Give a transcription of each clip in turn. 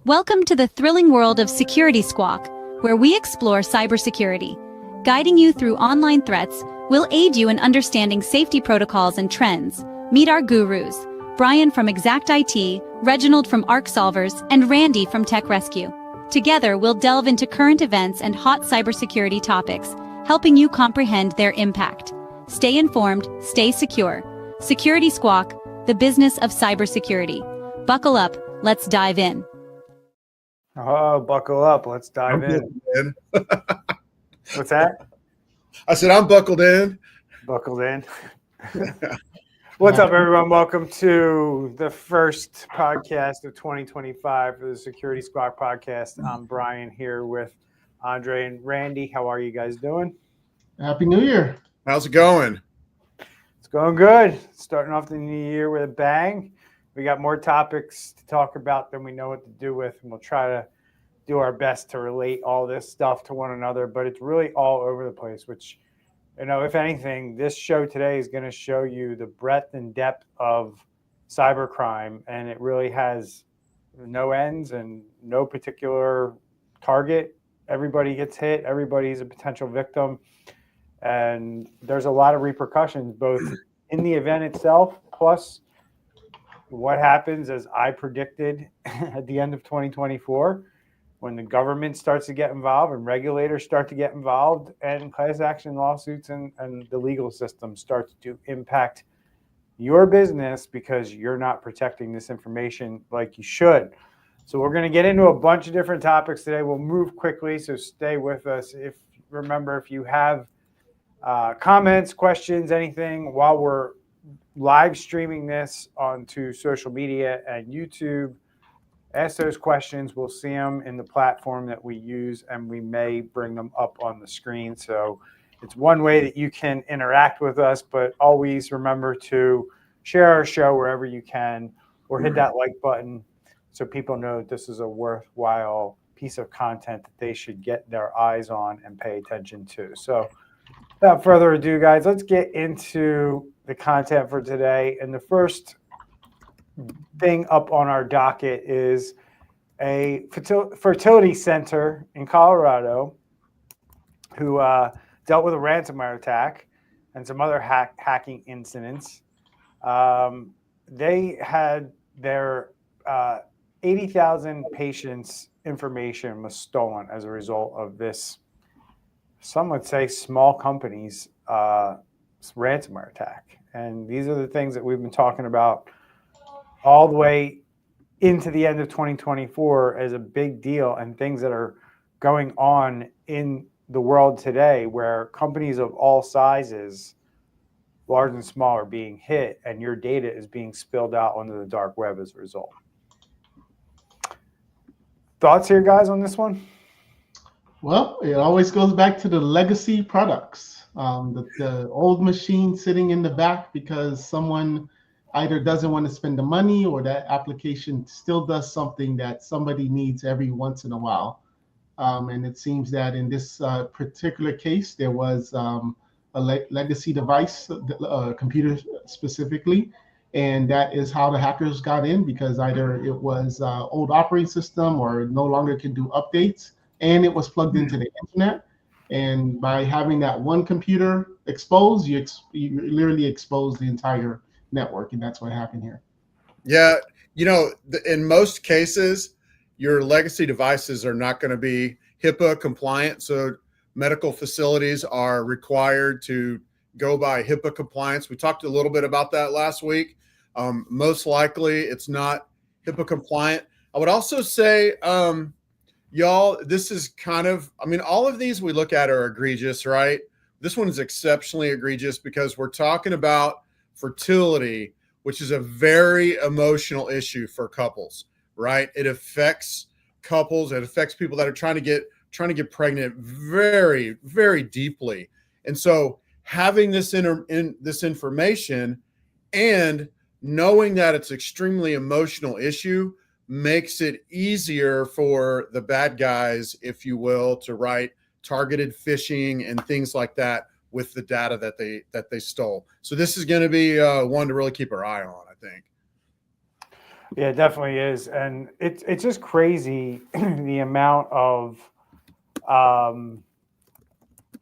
Welcome to the thrilling world of Security Squawk, where we explore cybersecurity. Guiding you through online threats, we'll aid you in understanding safety protocols and trends. Meet our gurus, Brian from Exact IT, Reginald from Arc Solvers, and Randy from Tech Rescue. Together, we'll delve into current events and hot cybersecurity topics, helping you comprehend their impact. Stay informed, stay secure. Security Squawk, the business of cybersecurity. Buckle up, let's dive in. Oh, buckle up. Let's dive in. What's that? I said, I'm buckled in. Buckled in. What's up, everyone? Welcome to the first podcast of 2025 for the Security Squawk podcast. I'm Brian here with Andre and Randy. How are you guys doing? Happy New Year. How's it going? It's going good. Starting off the new year with a bang. We got more topics to talk about than we know what to do with, and we'll try to do our best to relate all this stuff to one another, but it's really all over the place, which, you know, if anything, this show today is going to show you the breadth and depth of cybercrime, and it really has no ends and no particular target. Everybody gets hit. Everybody's a potential victim, and there's a lot of repercussions, both in the event itself, plus what happens, as I predicted at the end of 2024, when the government starts to get involved and regulators start to get involved and class action lawsuits and the legal system starts to impact your business because you're not protecting this information like you should. So we're going to get into a bunch of different topics today. We'll move quickly, so stay with us. If you have comments, questions, anything while we're live streaming this onto social media and YouTube, ask those questions. We'll see them in the platform that we use, and we may bring them up on the screen. So it's one way that you can interact with us, but always remember to share our show wherever you can, or hit that like button so people know that this is a worthwhile piece of content that they should get their eyes on and pay attention to. So without further ado, guys, let's get into the content for today. And the first thing up on our docket is a fertility center in Colorado who dealt with a ransomware attack and some other hacking incidents. They had their 80,000 patients' information was stolen as a result of this, some would say, small companies' ransomware attack. And these are the things that we've been talking about all the way into the end of 2024 as a big deal, and things that are going on in the world today where companies of all sizes, large and small, are being hit, and your data is being spilled out onto the dark web as a result. Thoughts here, guys, on this one? Well, it always goes back to the legacy products. The old machine sitting in the back because someone either doesn't want to spend the money, or that application still does something that somebody needs every once in a while. And it seems that in this particular case, there was a legacy device, computer specifically, and that is how the hackers got in, because either it was old operating system or no longer can do updates, and it was plugged into the internet. And by having that one computer exposed, you literally expose the entire network, and that's what happened here. Yeah, you know, in most cases, your legacy devices are not going to be HIPAA compliant. So medical facilities are required to go by HIPAA compliance. We talked a little bit about that last week. Most likely, it's not HIPAA compliant. I would also say, y'all, this is kind of, I mean, all of these we look at are egregious, right? This one is exceptionally egregious because we're talking about fertility, which is a very emotional issue for couples, right? It affects couples. It affects people that are trying to get pregnant very, very deeply. And so having this this information and knowing that it's extremely emotional issue makes it easier for the bad guys, if you will, to write targeted phishing and things like that with the data that they stole. So this is going to be one to really keep our eye on, I think. Yeah, it definitely is, and it's just crazy the amount of um,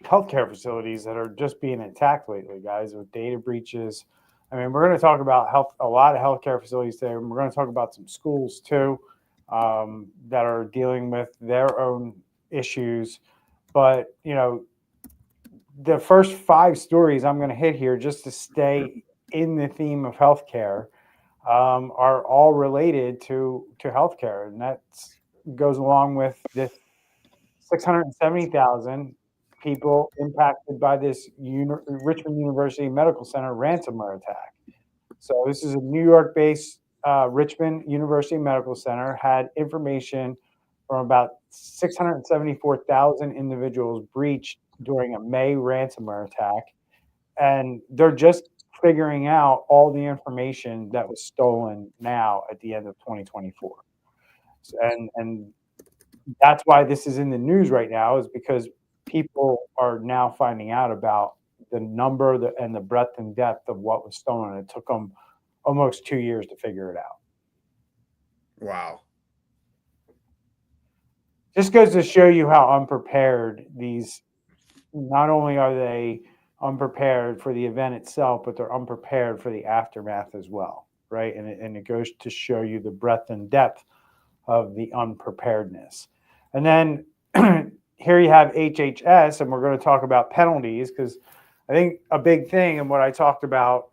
healthcare facilities that are just being attacked lately, guys, with data breaches. I mean, we're going to talk about a lot of healthcare facilities today, and we're going to talk about some schools too that are dealing with their own issues. But the first 5 stories I'm going to hit here, just to stay in the theme of healthcare, are all related to healthcare, and that goes along with this 670,000 people impacted by this Richmond University Medical Center ransomware attack. So this is a New York-based Richmond University Medical Center had information from about 674,000 individuals breached during a May ransomware attack, and they're just figuring out all the information that was stolen now at the end of 2024. And that's why this is in the news right now, is because people are now finding out about the number and the breadth and depth of what was stolen. It took them almost 2 years to figure it out. Wow. Just goes to show you how unprepared these, not only are they unprepared for the event itself, but they're unprepared for the aftermath as well, right? And it goes to show you the breadth and depth of the unpreparedness. And then here you have HHS, and we're going to talk about penalties, because I think a big thing, and what I talked about,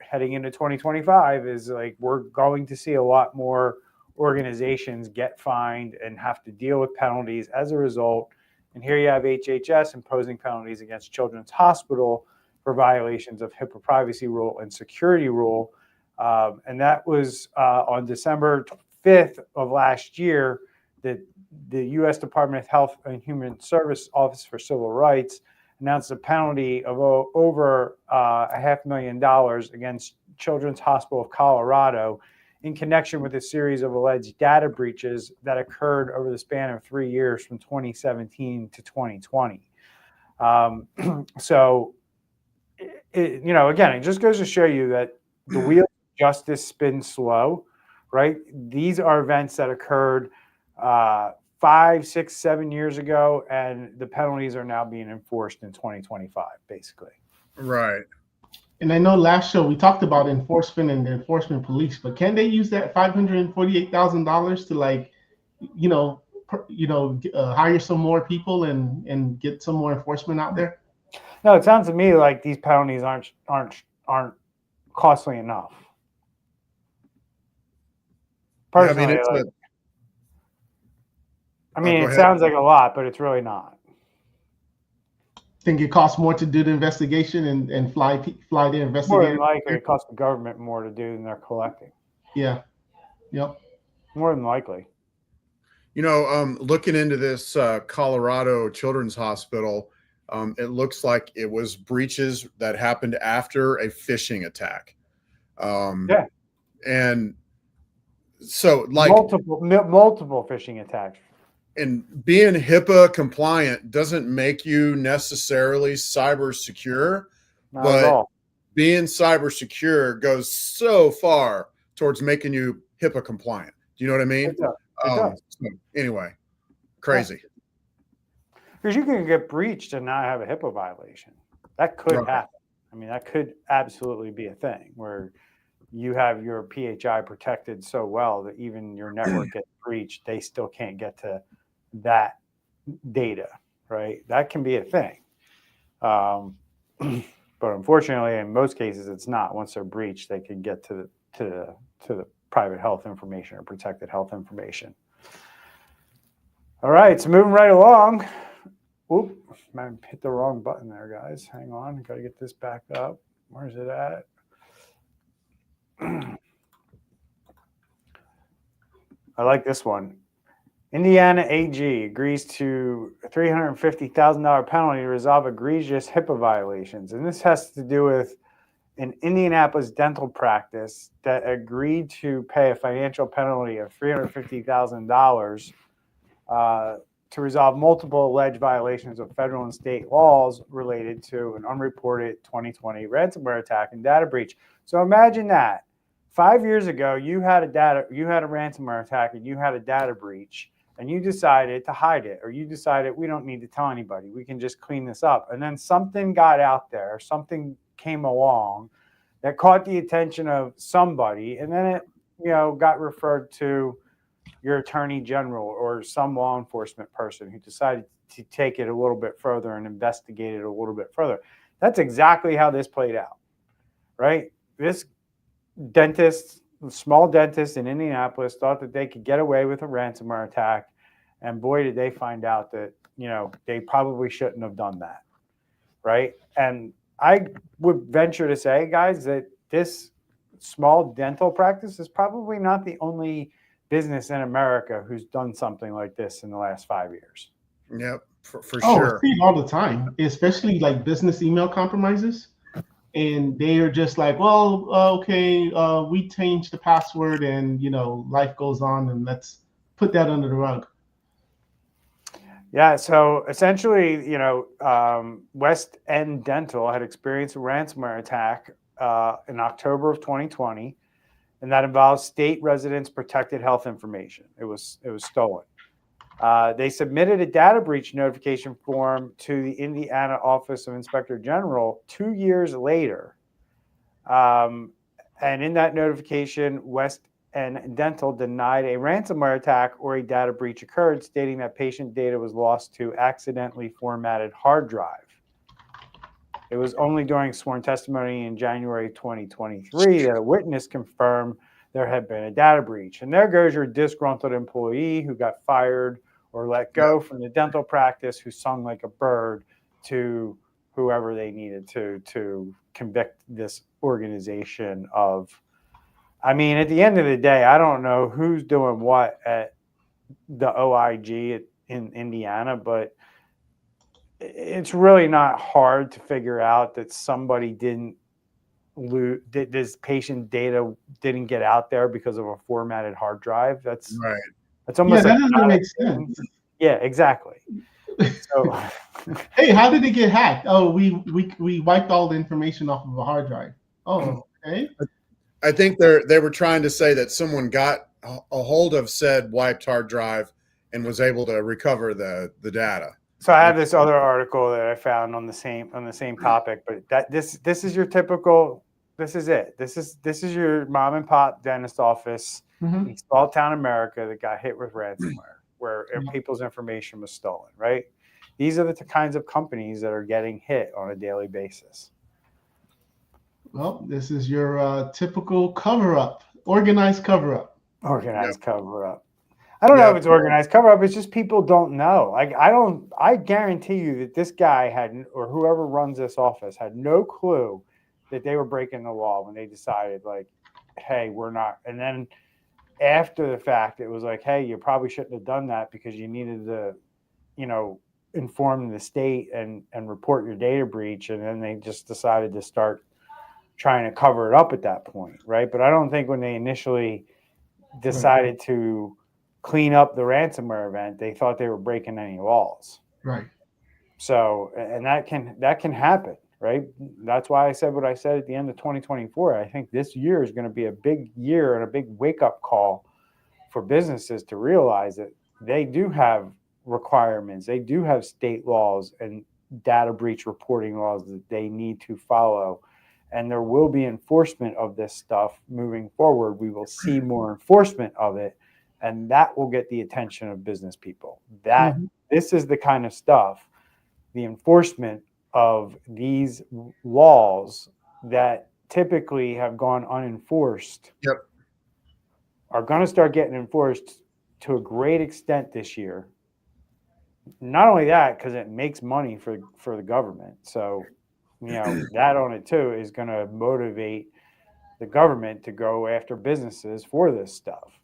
heading into 2025, is like we're going to see a lot more organizations get fined and have to deal with penalties as a result. And here you have HHS imposing penalties against Children's Hospital for violations of HIPAA privacy rule and security rule. And that was on December 5th of last year that the U.S. Department of Health and Human Service Office for Civil Rights announced a penalty of over $500,000 against Children's Hospital of Colorado in connection with a series of alleged data breaches that occurred over the span of 3 years from 2017 to 2020. So, again, it just goes to show you that the wheel of justice spins slow, right? These are events that occurred 5, 6, 7 years ago, and the penalties are now being enforced in 2025, basically. Right. And I know last show we talked about enforcement and the enforcement police, but can they use that $548,000 to hire some more people and get some more enforcement out there? No, it sounds to me like these penalties aren't costly enough. Personally, it sounds like a lot, but it's really not. Think it costs more to do the investigation and fly the investigator? More than likely, it costs the government more to do than they're collecting. Yeah. Yep. More than likely. Looking into this Colorado Children's Hospital, it looks like it was breaches that happened after a phishing attack. Yeah. And so, like, multiple phishing attacks. And being HIPAA compliant doesn't make you necessarily cyber secure, but being cyber secure goes so far towards making you HIPAA compliant. Do you know what I mean? It does. So anyway, crazy. Because you can get breached and not have a HIPAA violation. That could happen. I mean, that could absolutely be a thing where you have your PHI protected so well that even your network gets breached, they still can't get to that data, right? That can be a thing. But unfortunately, in most cases, it's not. Once they're breached, they can get to the private health information or protected health information. All right, so moving right along. Oop, I hit the wrong button there, guys. Hang on, got to get this back up. Where's it at? I like this one. Indiana AG agrees to a $350,000 penalty to resolve egregious HIPAA violations. And this has to do with an Indianapolis dental practice that agreed to pay a financial penalty of $350,000 to resolve multiple alleged violations of federal and state laws related to an unreported 2020 ransomware attack and data breach. So imagine that. 5 years ago, you had a ransomware attack and you had a data breach, and you decided to hide it, or you decided we don't need to tell anybody. We can just clean this up. And then something got out there, something came along that caught the attention of somebody, and then it, got referred to your attorney general or some law enforcement person who decided to take it a little bit further and investigate it a little bit further. That's exactly how this played out, right? This small dentist in Indianapolis thought that they could get away with a ransomware attack. And boy, did they find out that, they probably shouldn't have done that, right? And I would venture to say, guys, that this small dental practice is probably not the only business in America who's done something like this in the last 5 years. Yep, for Oh, sure. I see it all the time, especially like business email compromises. And they are just like, well, okay, we changed the password and, life goes on, and let's put that under the rug. Yeah, so essentially, West End Dental had experienced a ransomware attack in October of 2020, and that involves state residents' protected health information. It was stolen. They submitted a data breach notification form to the Indiana Office of Inspector General 2 years later. And in that notification, West End Dental denied a ransomware attack or a data breach occurred, stating that patient data was lost to accidentally formatted hard drive. It was only during sworn testimony in January 2023 that a witness confirmed there had been a data breach. And there goes your disgruntled employee who got fired or let go from the dental practice, who sung like a bird to whoever they needed to convict this organization of. I mean, at the end of the day, I don't know who's doing what at the OIG in Indiana, but it's really not hard to figure out that somebody didn't lose, this patient data didn't get out there because of a formatted hard drive. That's right. That's almost that like doesn't make sense. Yeah, exactly. So, hey, how did it get hacked? Oh, we wiped all the information off of a hard drive. Oh, okay. I think they were trying to say that someone got a hold of said wiped hard drive and was able to recover the data. So I have this other article that I found on the same topic, but this is your typical. This is it. This is your mom and pop dentist office in small town America that got hit with ransomware, where people's information was stolen. Right? These are the kinds of companies that are getting hit on a daily basis. Well, this is your typical cover-up, organized cover-up. Cover-up. I don't know if it's organized cover-up. It's just people don't know. Like I guarantee you that this guy or whoever runs this office had no clue that they were breaking the law when they decided, like, hey, we're not. And then after the fact, it was like, hey, you probably shouldn't have done that because you needed to, inform the state and report your data breach. And then they just decided to start trying to cover it up at that point, right? But I don't think when they initially decided to clean up the ransomware event, they thought they were breaking any laws. Right. So, and that can happen, right? That's why I said what I said at the end of 2024. I think this year is going to be a big year and a big wake-up call for businesses to realize that they do have requirements. They do have state laws and data breach reporting laws that they need to follow. And there will be enforcement of this stuff moving forward. We will see more enforcement of it, and that will get the attention of business people. This is the kind of stuff, the enforcement of these laws that typically have gone unenforced are going to start getting enforced to a great extent this year. Not only that, because it makes money for the government. So, that on it too is going to motivate the government to go after businesses for this stuff.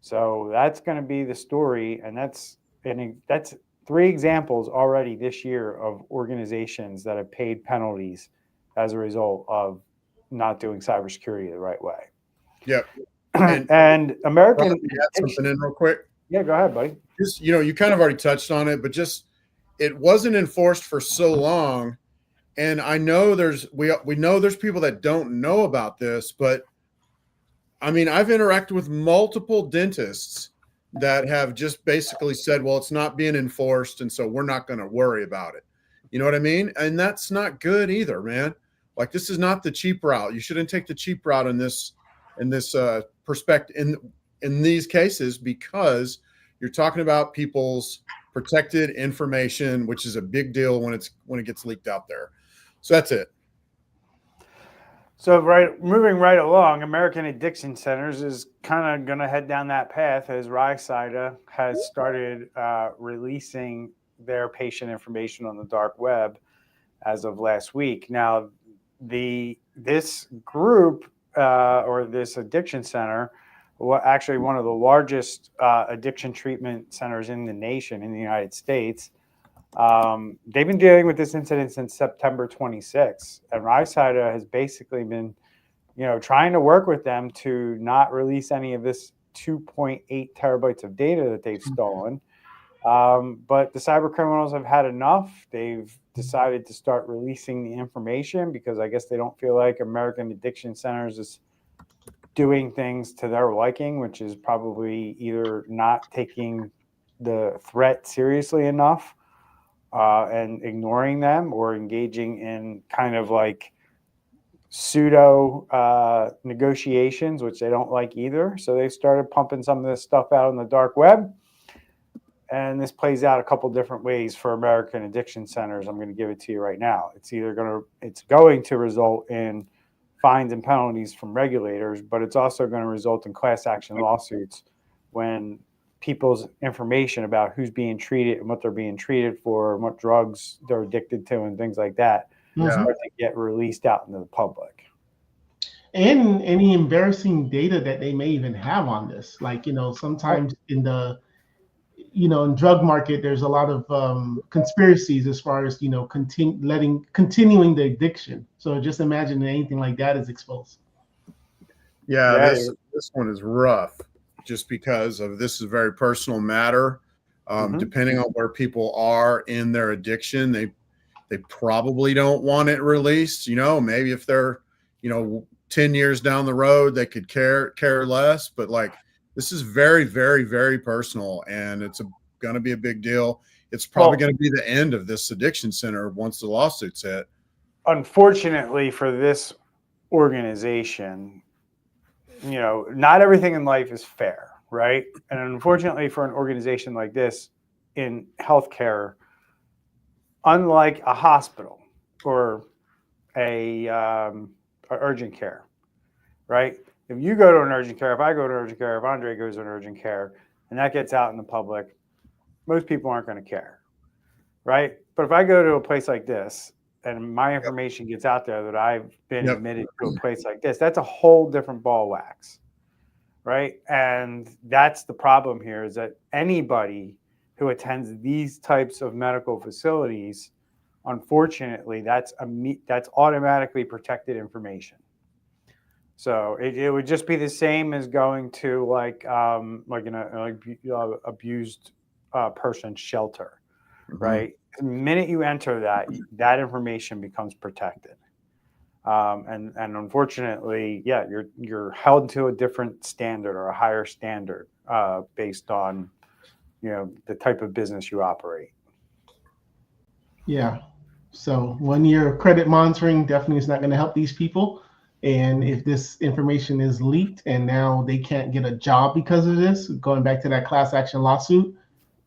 So that's going to be the story, and that's 3 examples already this year of organizations that have paid penalties as a result of not doing cybersecurity the right way. Yep. And American. Add something in real quick. Yeah, go ahead, buddy. Just you kind of already touched on it, but just it wasn't enforced for so long. And I know we know there's people that don't know about this, but I mean, I've interacted with multiple dentists that have just basically said, well, it's not being enforced, and so we're not going to worry about it. You know what I mean? And that's not good either, man. Like, this is not the cheap route. You shouldn't take the cheap route in this perspective in these cases, because you're talking about people's protected information, which is a big deal when it gets leaked out there. So that's it. So moving right along, American Addiction Centers is kind of going to head down that path as RISIDA has started releasing their patient information on the dark web as of last week. Now, this group or this addiction center, actually one of the largest addiction treatment centers in the nation, in the United States, they've been dealing with this incident since September 26th, and RISIDA has basically been, trying to work with them to not release any of this 2.8 terabytes of data that they've stolen. But the cyber criminals have had enough. They've decided to start releasing the information because I guess they don't feel like American Addiction Centers is doing things to their liking, which is probably either not taking the threat seriously enough and ignoring them, or engaging in kind of like pseudo negotiations, which they don't like either. So they started pumping some of this stuff out on the dark web. And this plays out a couple different ways for American Addiction Centers. I'm going to give it to you right now. It's going to result in fines and penalties from regulators, but it's also going to result in class action lawsuits when people's information about who's being treated and what they're being treated for and what drugs they're addicted to and things like that start to get released out into the public. And any embarrassing data that they may even have on this. Like, sometimes in the, in drug market, there's a lot of conspiracies as far as, continuing the addiction. So just imagine anything like that is exposed. Yeah. This one is rough, just because of this is a very personal matter. Depending on where people are in their addiction, they probably don't want it released. Maybe if they're, 10 years down the road, they could care less. But like, this is very, very, very personal, and it's going to be a big deal. It's probably going to be the end of this addiction center once the lawsuits hit. Unfortunately for this organization, not everything in life is fair, right? And unfortunately for an organization like this in healthcare, unlike a hospital or a urgent care, right? If you go to an urgent care, if I go to urgent care, if Andre goes to an urgent care, and that gets out in the public, most people aren't going to care, right? But if I go to a place like this and my information gets out there that I've been admitted to a place like this, that's a whole different ball of wax, right? And that's the problem here, is that anybody who attends these types of medical facilities, unfortunately, that's automatically protected information. So it would just be the same as going to like an abused person shelter, right? The minute you enter that information becomes protected, and unfortunately, you're held to a different standard or a higher standard based on the type of business you operate. Yeah. So 1 year of credit monitoring definitely is not going to help these people. And if this information is leaked and now they can't get a job because of this, going back to that class action lawsuit,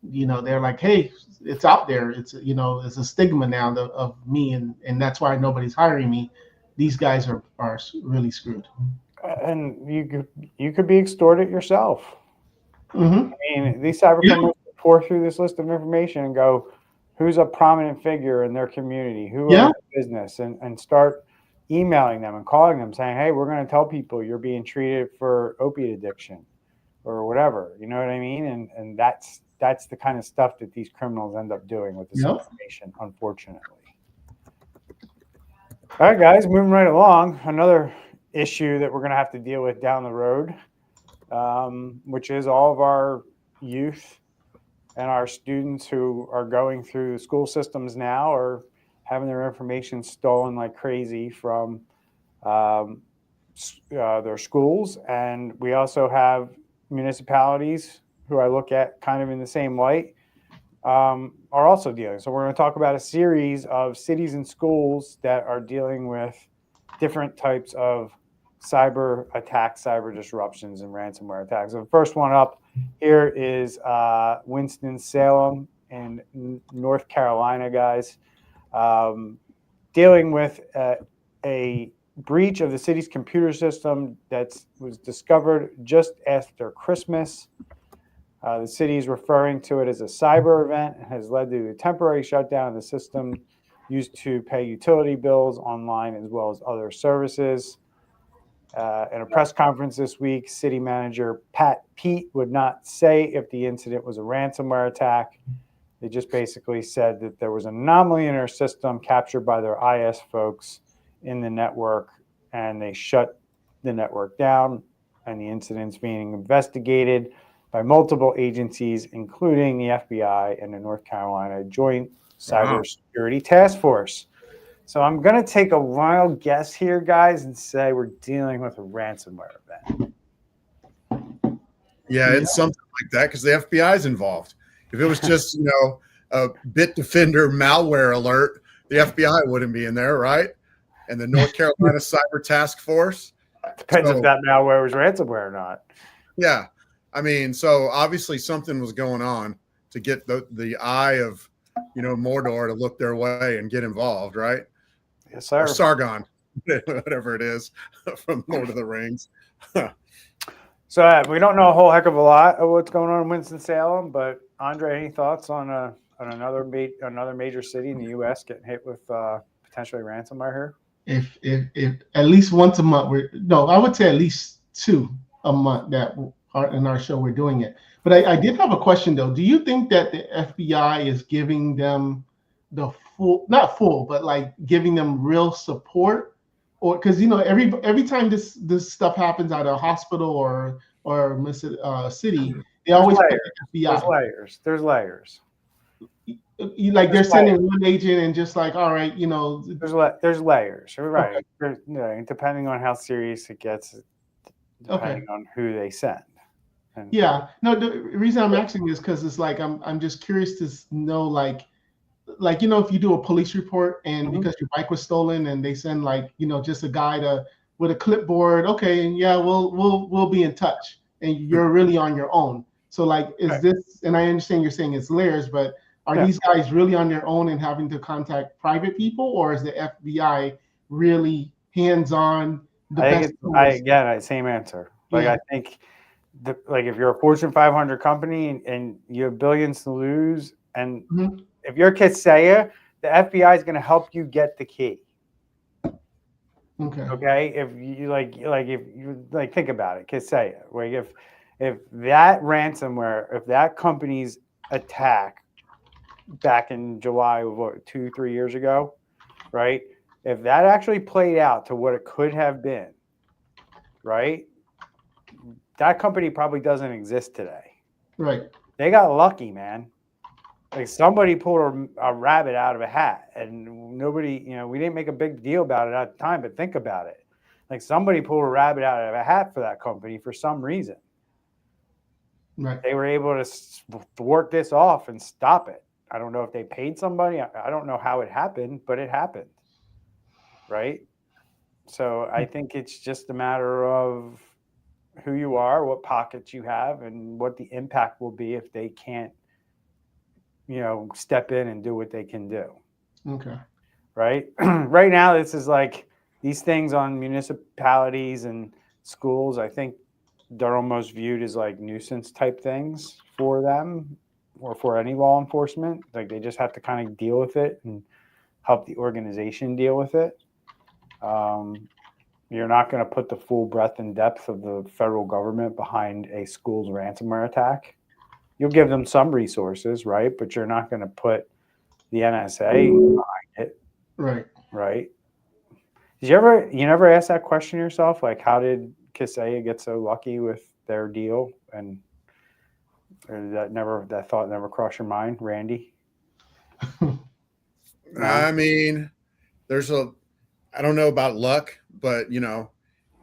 they're like, hey, it's out there. It's, it's a stigma now of me. And that's why nobody's hiring me. These guys are really screwed. And you could be extorted yourself. I mean, these cyber criminals pour through this list of information and go, who's a prominent figure in their community, who owns a business, and start emailing them and calling them saying, hey, we're going to tell people you're being treated for opiate addiction or whatever. You know what I mean? And that's the kind of stuff that these criminals end up doing with this information, unfortunately. All right, guys, moving right along. Another issue that we're going to have to deal with down the road, which is all of our youth and our students who are going through school systems now are having their information stolen like crazy from their schools, and we also have municipalities who I look at kind of in the same light, are also dealing. So we're going to talk about a series of cities and schools that are dealing with different types of cyber attacks, cyber disruptions, and ransomware attacks. So the first one up here is Winston-Salem in North Carolina, guys, dealing with a breach of the city's computer system that was discovered just after Christmas. The city is referring to it as a cyber event and has led to a temporary shutdown of the system used to pay utility bills online as well as other services. In a press conference this week, city manager Pete would not say if the incident was a ransomware attack. They just basically said that there was an anomaly in their system captured by their IS folks in the network, and they shut the network down, and the incident's being investigated by multiple agencies, including the FBI and the North Carolina Joint Cybersecurity Task Force. So I'm going to take a wild guess here, guys, and say we're dealing with a ransomware event. Yeah, it's something like that because the FBI is involved. If it was just, a Bitdefender malware alert, the FBI wouldn't be in there, right? And the North Carolina Cyber Task Force. Depends if that malware was ransomware or not. Yeah. I mean, so obviously something was going on to get the eye of, Mordor to look their way and get involved, right? Yes, sir. Or Sargon, whatever it is from Lord of the Rings. So we don't know a whole heck of a lot of what's going on in Winston-Salem, but Andre, any thoughts on another major city in the U.S. getting hit with potentially ransomware here? If at least once a month, I would say at least 2 a month that are in our show we're doing it. But I did have a question though. Do you think that the FBI is giving them the not full, but like giving them real support? Or because every time this stuff happens at a hospital or city, they always put the FBI. There's layers. They're sending one agent and just like, all right, there's layers. You're right. Okay. Depending on how serious it gets, depending on who they send. The reason I'm asking is because it's like I'm just curious to know like if you do a police report and because your bike was stolen and they send just a guy with a clipboard, okay, and we'll be in touch, and you're really on your own. So is this? And I understand you're saying it's layers, but are these guys really on their own and having to contact private people, or is the FBI really hands-on? Same answer. I think if you're a Fortune 500 company and you have billions to lose, and if you're Kaseya, the FBI is going to help you get the key. Okay. If you think about it, Kaseya, if that ransomware, if that company's attack back in July of 2-3 years ago, right? If that actually played out to what it could have been, right? That company probably doesn't exist today. Right. They got lucky, man. Somebody pulled a rabbit out of a hat, and nobody, we didn't make a big deal about it at the time, but think about it. Somebody pulled a rabbit out of a hat for that company for some reason. Right. They were able to thwart this off and stop it. I don't know if they paid somebody. I don't know how it happened, but it happened. Right. So I think it's just a matter of who you are, what pockets you have, and what the impact will be if they can't, step in and do what they can do. Okay. Right. Right now, this is these things on municipalities and schools. I think they're almost viewed as nuisance type things for them or for any law enforcement. They just have to kind of deal with it and help the organization deal with it. You're not going to put the full breadth and depth of the federal government behind a school's ransomware attack. You'll give them some resources, right? But you're not going to put the NSA behind it. Right. Right. You never ask that question yourself? How did Kaseya get so lucky with their deal? And that thought never crossed your mind, Randy? No? I mean, I don't know about luck, but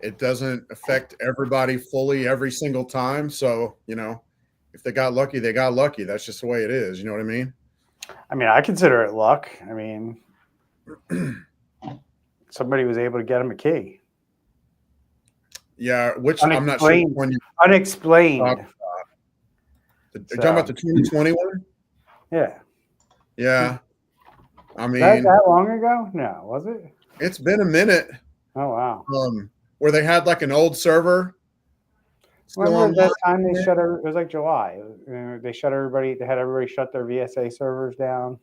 It doesn't affect everybody fully every single time. So, if they got lucky, they got lucky. That's just the way it is. You know what I mean? I mean, I consider it luck. I mean, somebody was able to get him a key. Yeah, which I'm not sure when you unexplained. You're talking about the 2020 one? Yeah. Yeah. I mean, that long ago? No, was it? It's been a minute. Oh wow. Where they had like an old server. Remember that time they shut it was like July. They shut everybody. They had everybody shut their VSA servers down.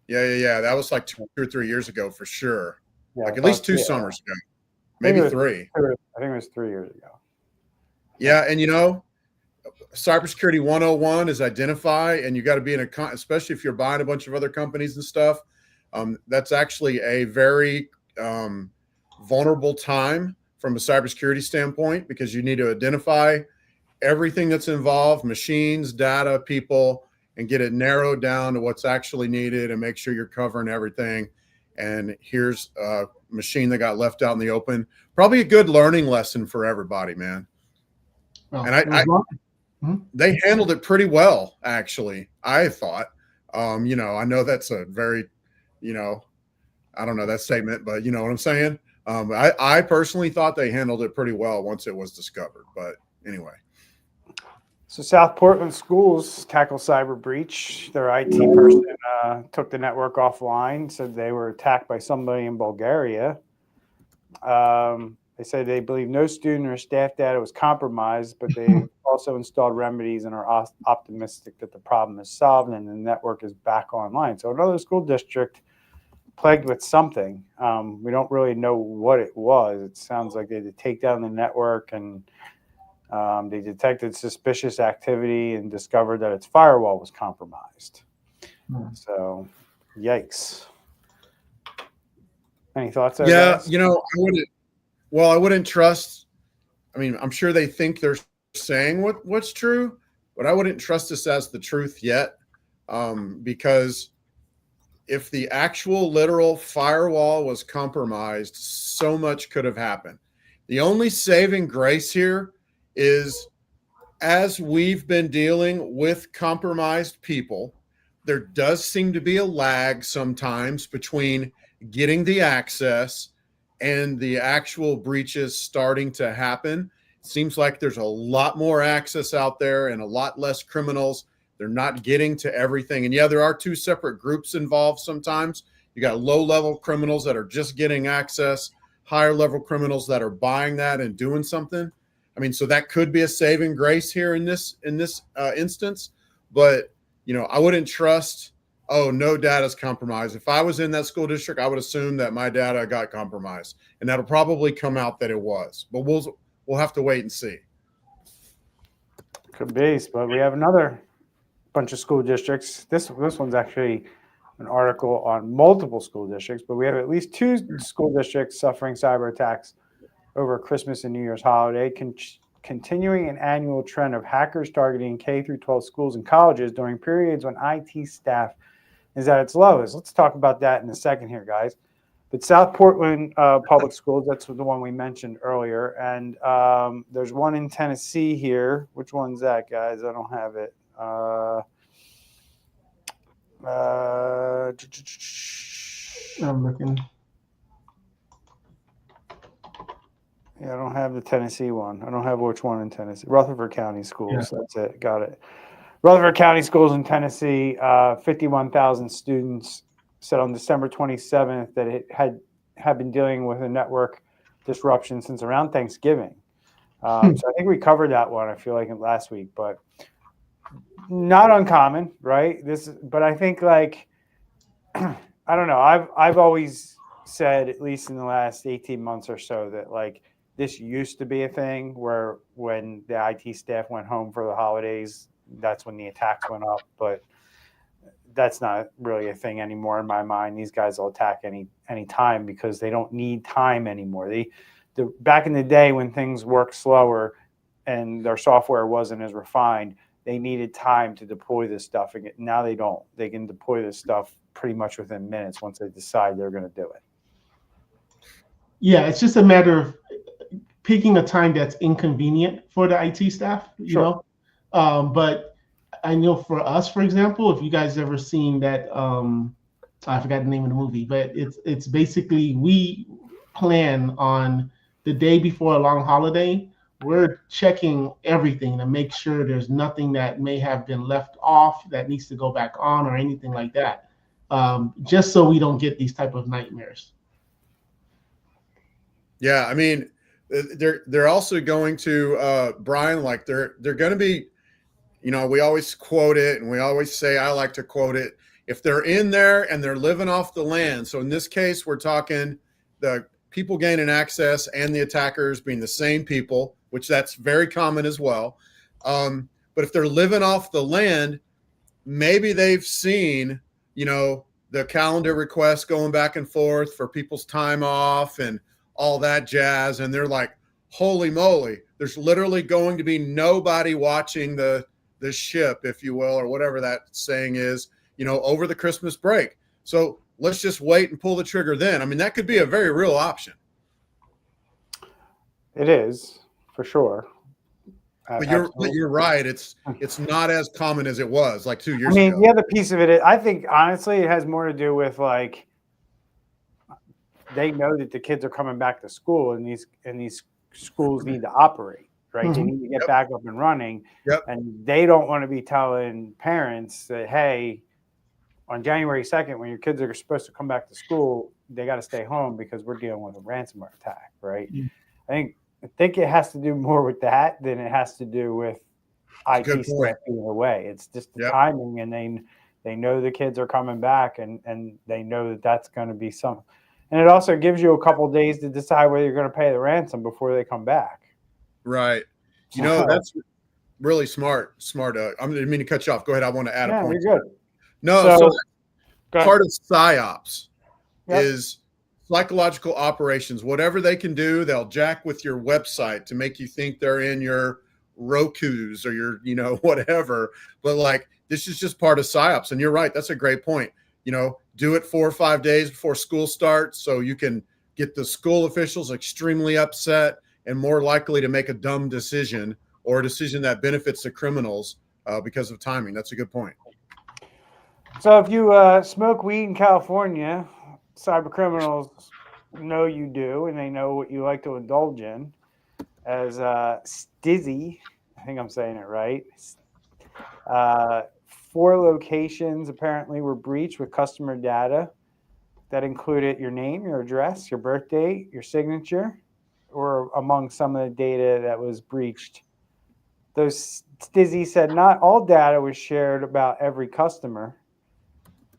Yeah. That was like 2 or 3 years ago for sure. Yeah, like at least 2 summers ago, maybe 3. I think it was 3 years ago. Yeah, and Cybersecurity 101 is identify, and you got to be in especially if you're buying a bunch of other companies and stuff. That's actually a very vulnerable time from a cybersecurity standpoint, because you need to identify everything that's involved, machines, data, people, and get it narrowed down to what's actually needed and make sure you're covering everything. And here's a machine that got left out in the open. Probably a good learning lesson for everybody, man. Oh, and they handled it pretty well, actually, I thought. I know that's a very, I don't know that statement, but you know what I'm saying? I personally thought they handled it pretty well once it was discovered. But anyway. So South Portland schools tackle cyber breach. Their IT person took the network offline, said they were attacked by somebody in Bulgaria. They said they believe no student or staff data was compromised, but they also installed remedies and are optimistic that the problem is solved and the network is back online. So another school district plagued with something. We don't really know what it was. It sounds like they did take down the network, and they detected suspicious activity and discovered that its firewall was compromised. So, yikes. Any thoughts there? Yeah, guys? I wouldn't trust. I mean, I'm sure they think they're saying what's true, but I wouldn't trust this as the truth yet, because if the actual literal firewall was compromised, so much could have happened. The only saving grace here is, as we've been dealing with compromised people, there does seem to be a lag sometimes between getting the access and the actual breaches starting to happen. It seems like there's a lot more access out there and a lot less criminals. They're not getting to everything. And yeah, there are 2 separate groups involved sometimes. You got low-level criminals that are just getting access, higher-level criminals that are buying that and doing something. I mean, so that could be a saving grace here in this instance. But, I wouldn't trust, no data's compromised. If I was in that school district, I would assume that my data got compromised. And that'll probably come out that it was. But we'll have to wait and see. Could be, but we have another bunch of school districts. This one's actually an article on multiple school districts, but we have at least 2 school districts suffering cyber attacks over Christmas and New Year's holiday, continuing an annual trend of hackers targeting K-12 schools and colleges during periods when IT staff is at its lowest. Let's talk about that in a second here, guys. But South Portland Public Schools, that's the one we mentioned earlier. And there's one in Tennessee here. Which one's that, guys? I don't have it. I'm looking. Yeah, I don't have the Tennessee one. I don't have which one in Tennessee. Rutherford County Schools. Yeah. That's it. Got it. Rutherford County Schools in Tennessee, 51,000 students, said on December 27th that it had been dealing with a network disruption since around Thanksgiving. So I think we covered that one, I feel like, in last week, but not uncommon, right? But I think, like, I don't know. I've always said, at least in the last 18 months or so, that, like, this used to be a thing where when the IT staff went home for the holidays, that's when the attacks went up. But that's not really a thing anymore in my mind. These guys will attack any time because they don't need time anymore. Back in the day when things worked slower and their software wasn't as refined, they needed time to deploy this stuff. Now they don't. They can deploy this stuff pretty much within minutes once they decide they're going to do it. Yeah, it's just a matter of picking a time that's inconvenient for the IT staff, you know. But I know for us, for example, if you guys ever seen that, I forgot the name of the movie, but it's basically we plan on the day before a long holiday. We're checking everything to make sure there's nothing that may have been left off that needs to go back on or anything like that, just so we don't get these type of nightmares. Yeah, I mean, they're also going to Brian, like they're going to be, you know, we always quote it, and we always say, I like to quote it, if they're in there and they're living off the land. So in this case, we're talking the people gaining access and the attackers being the same people, which that's very common as well. But if they're living off the land, maybe they've seen, you know, the calendar requests going back and forth for people's time off and all that jazz. And they're like, holy moly, there's literally going to be nobody watching the ship, if you will, or whatever that saying is, you know, over the Christmas break. So let's just wait and pull the trigger then. I mean, that could be a very real option. It is, for sure. But you're right. It's not as common as it was like 2 years ago. I mean, the other piece of it, I think, honestly, it has more to do with, like, they know that the kids are coming back to school, and these schools need to operate, right? They need to get back up and running. And they don't want to be telling parents that, hey, on January 2nd, when your kids are supposed to come back to school, they got to stay home because we're dealing with a ransomware attack, right? I think it has to do more with that than it has to do with IT staff being away. It's just the timing, and they know the kids are coming back, and they know that that's going to be some. And it also gives you a couple of days to decide whether you're going to pay the ransom before they come back. Right. You know, that's really smart. I didn't mean to cut you off. Go ahead. I want to add a point. You're good. No, so part of PsyOps is psychological operations. Whatever they can do, they'll jack with your website to make you think they're in your Rokus or your, you know, whatever. But like, this is just part of PsyOps. And you're right. That's a great point. You know, do it 4 or 5 days before school starts so you can get the school officials extremely upset and more likely to make a dumb decision or a decision that benefits the criminals because of timing. That's a good point. So if you smoke weed in California, cyber criminals know you do, and they know what you like to indulge in. As Stizzy, I think I'm saying it right, 4 locations apparently were breached with customer data that included your name, your address, your birth date, your signature, or among some of the data that was breached. Those Stizzy said not all data was shared about every customer.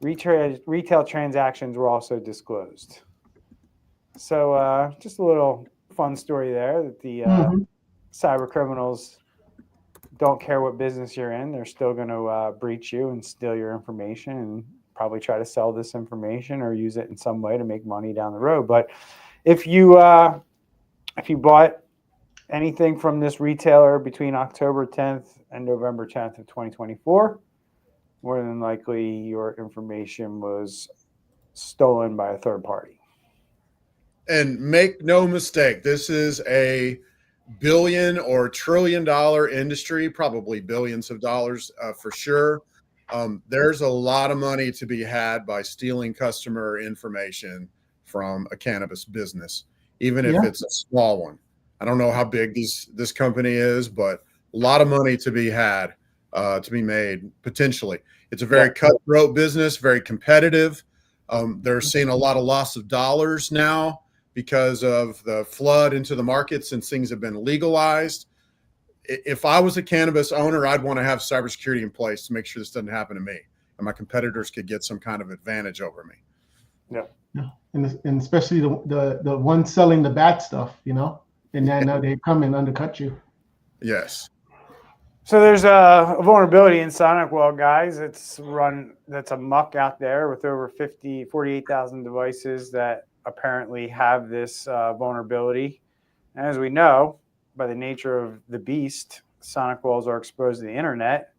Retail transactions were also disclosed. So just a little fun story there that the cyber criminals don't care what business you're in. They're still going to breach you and steal your information and probably try to sell this information or use it in some way to make money down the road. But if you bought anything from this retailer between October 10th and November 10th of 2024, more than likely your information was stolen by a third party. And make no mistake, this is a billion or trillion dollar industry, probably billions of dollars for sure. There's a lot of money to be had by stealing customer information from a cannabis business, even if it's a small one. I don't know how big this company is, but a lot of money to be had, to be made potentially. It's a very cutthroat business, very competitive. They're seeing a lot of loss of dollars now because of the flood into the market since things have been legalized. If I was a cannabis owner, I'd want to have cybersecurity in place to make sure this doesn't happen to me and my competitors could get some kind of advantage over me. Yeah. And especially the ones selling the bad stuff, you know, and then now they come and undercut you. Yes. So there's a vulnerability in SonicWall, guys. That's a muck out there with over 48,000 devices that apparently have this vulnerability. And as we know, by the nature of the beast, SonicWalls are exposed to the internet.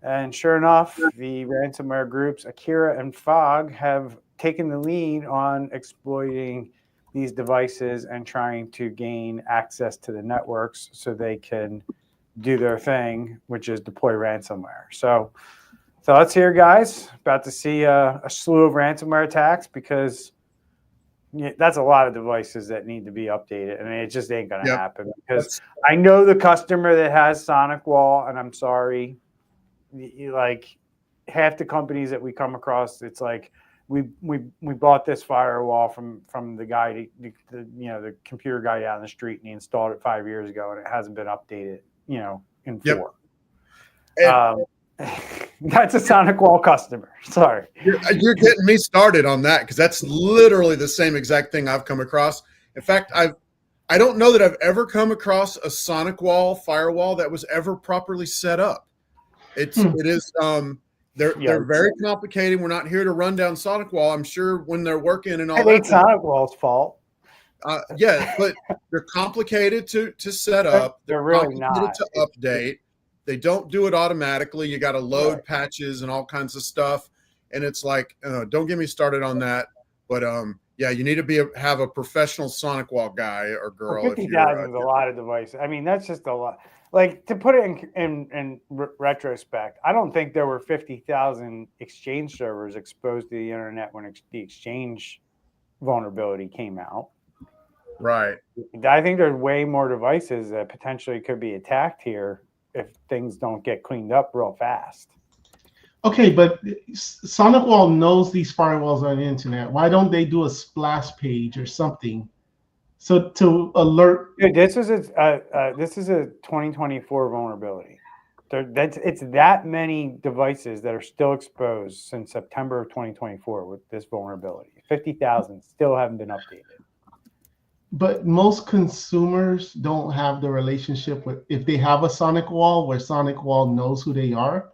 And sure enough, the ransomware groups Akira and Fog have taken the lead on exploiting these devices and trying to gain access to the networks so they can do their thing, which is deploy ransomware. So thoughts here, guys? About to see a slew of ransomware attacks because that's a lot of devices that need to be updated. I mean, it just ain't going to happen because I know the customer that has SonicWall, and I'm sorry, like half the companies that we come across, it's like we bought this firewall from the guy, the computer guy down the street, and he installed it 5 years ago, and it hasn't been updated, in 4. That's a SonicWall customer. Sorry. You're getting me started on that because that's literally the same exact thing I've come across. In fact, I don't know that I've ever come across a SonicWall firewall that was ever properly set up. It is they're very complicated. We're not here to run down SonicWall. I'm sure when they're working and all that. It's SonicWall's fault. Yeah, but they're complicated to set up. They're really not to update. They don't do it automatically. You got to load patches and all kinds of stuff. And it's like, don't get me started on that. But you need to have a professional SonicWall guy or girl. 50,000 is a lot of devices. I mean, that's just a lot. Like, to put it in retrospect, I don't think there were 50,000 Exchange servers exposed to the internet when the Exchange vulnerability came out. Right. I think there's way more devices that potentially could be attacked here if things don't get cleaned up real fast. Okay, but SonicWall knows these firewalls on the internet. Why don't they do a splash page or something so to alert? Dude, this is a 2024 vulnerability. It's that many devices that are still exposed since September of 2024 with this vulnerability. 50,000 still haven't been updated. But most consumers don't have the relationship with, if they have a SonicWall where SonicWall knows who they are,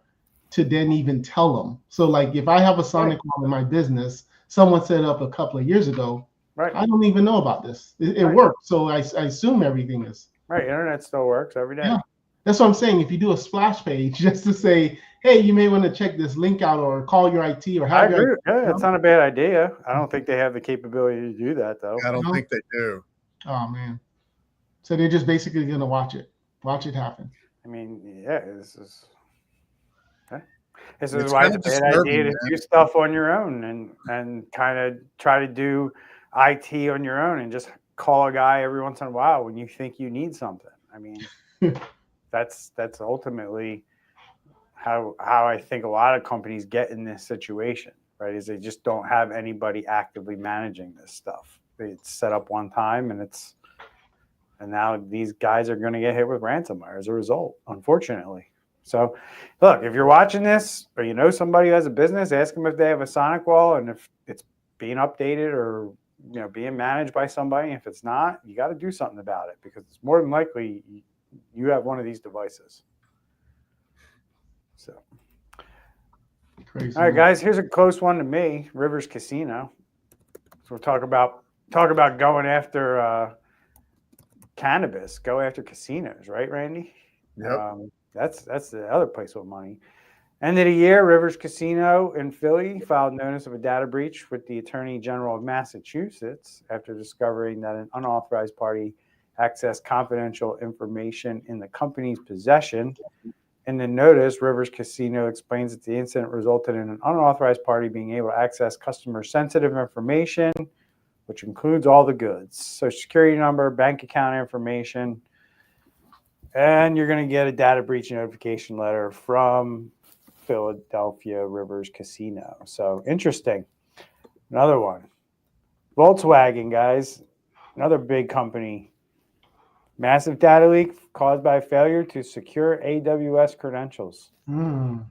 to then even tell them. So like if I have a SonicWall in my business, someone set it up a couple of years ago, I don't even know about this. It works. So I assume everything is. Right, internet still works every day. Yeah. That's what I'm saying. If you do a splash page just to say, hey, you may want to check this link out or call your IT or have your. Yeah, it's not a bad idea. I don't think they have the capability to do that, though. I don't think they do. Oh, man. So they're just basically going to watch it happen. I mean, yeah, this is why it's a bad idea to do stuff on your own and kind of try to do IT on your own and just call a guy every once in a while when you think you need something. I mean, that's ultimately how I think a lot of companies get in this situation, right? Is they just don't have anybody actively managing this stuff. It's set up one time and now these guys are going to get hit with ransomware as a result, unfortunately. So look, if you're watching this or you know somebody who has a business, ask them if they have a SonicWall and if it's being updated or being managed by somebody. If it's not, you got to do something about it because it's more than likely you have one of these devices. So, crazy. All right, guys, here's a close one to me, Rivers Casino. So we'll talk about going after cannabis, go after casinos, right, Randy? Yep. That's the other place with money. End of the year, Rivers Casino in Philly filed notice of a data breach with the Attorney General of Massachusetts after discovering that an unauthorized party accessed confidential information in the company's possession. In the notice, Rivers Casino explains that the incident resulted in an unauthorized party being able to access customer-sensitive information, which includes all the goods, Social Security number, bank account information, and you're going to get a data breach notification letter from Philadelphia Rivers Casino. So interesting. Another one. Volkswagen, guys, another big company. Massive data leak caused by failure to secure AWS credentials. Now,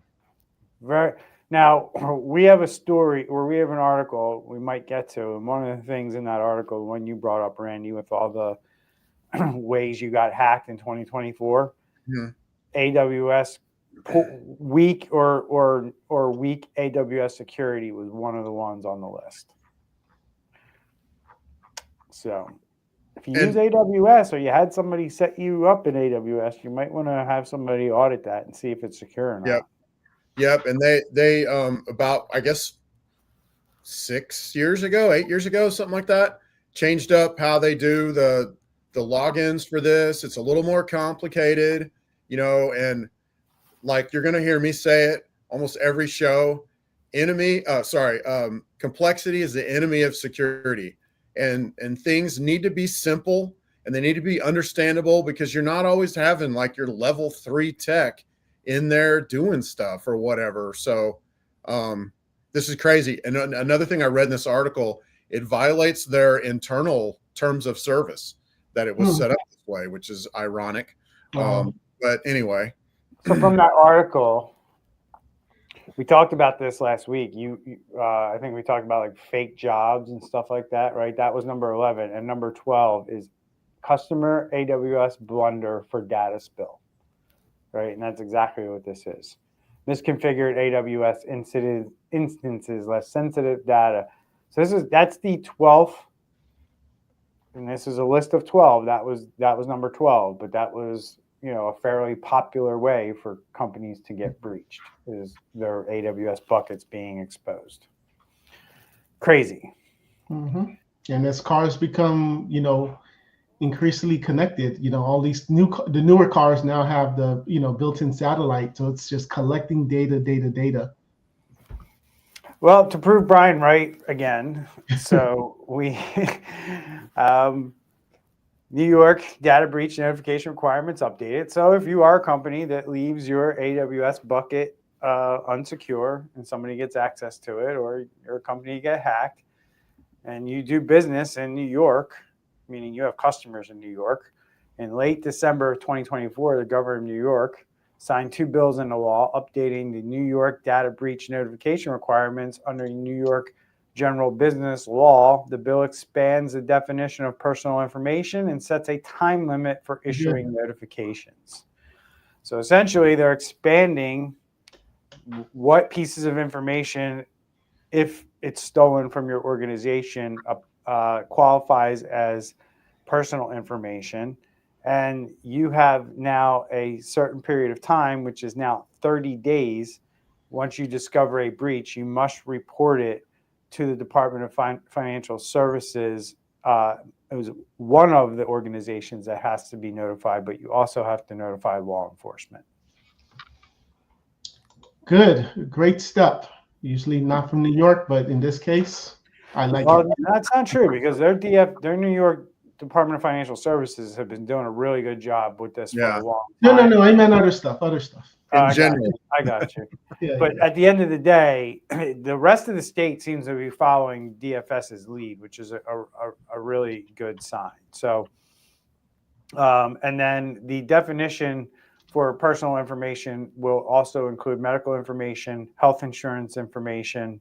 we have a story or we have an article we might get to. And one of the things in that article, the one you brought up, Randy, with all the ways you got hacked in 2024, AWS weak or weak AWS security was one of the ones on the list. So if you use AWS or you had somebody set you up in AWS, you might want to have somebody audit that and see if it's secure or not. Yep. And they about, I guess, 8 years ago, something like that, changed up how they do the logins for this. It's a little more complicated, you know, and like you're going to hear me say it almost every show. Complexity is the enemy of security, and things need to be simple and they need to be understandable, because you're not always having like your level 3 tech in there doing stuff or whatever. So this is crazy. And another thing I read in this article, it violates their internal terms of service that it was set up this way, which is ironic. But anyway. So from that article, we talked about this last week. I think we talked about like fake jobs and stuff like that, right? That was number 11. And number 12 is customer AWS blunder for data spill, right? And that's exactly what this is. Misconfigured AWS instances, less sensitive data. So that's the 12th, and this is a list of 12. That was number 12, but that was, you know, a fairly popular way for companies to get breached, is their AWS buckets being exposed. Crazy. Mm-hmm. And as cars become, you know, increasingly connected, you know, all these the newer cars now have the, you know, built-in satellite, so it's just collecting data. Well, to prove Brian right again, so we New York data breach notification requirements updated. So if you are a company that leaves your AWS bucket unsecure and somebody gets access to it, or your company get hacked, and you do business in New York, meaning you have customers in New York, in late December of 2024, the governor of New York signed 2 bills into law updating the New York data breach notification requirements under New York General Business Law. The bill expands the definition of personal information and sets a time limit for issuing notifications. So essentially, they're expanding what pieces of information, if it's stolen from your organization, qualifies as personal information. And you have now a certain period of time, which is now 30 days. Once you discover a breach, you must report it to the Department of Financial Services. It was one of the organizations that has to be notified, but you also have to notify law enforcement. Good, great step. Usually not from New York, but in this case, I like it. That's not true, because their New York Department of Financial Services have been doing a really good job with this for a long time. No, I meant other stuff. I got you. But at the end of the day, the rest of the state seems to be following DFS's lead, which is a really good sign. So, and then the definition for personal information will also include medical information, health insurance information,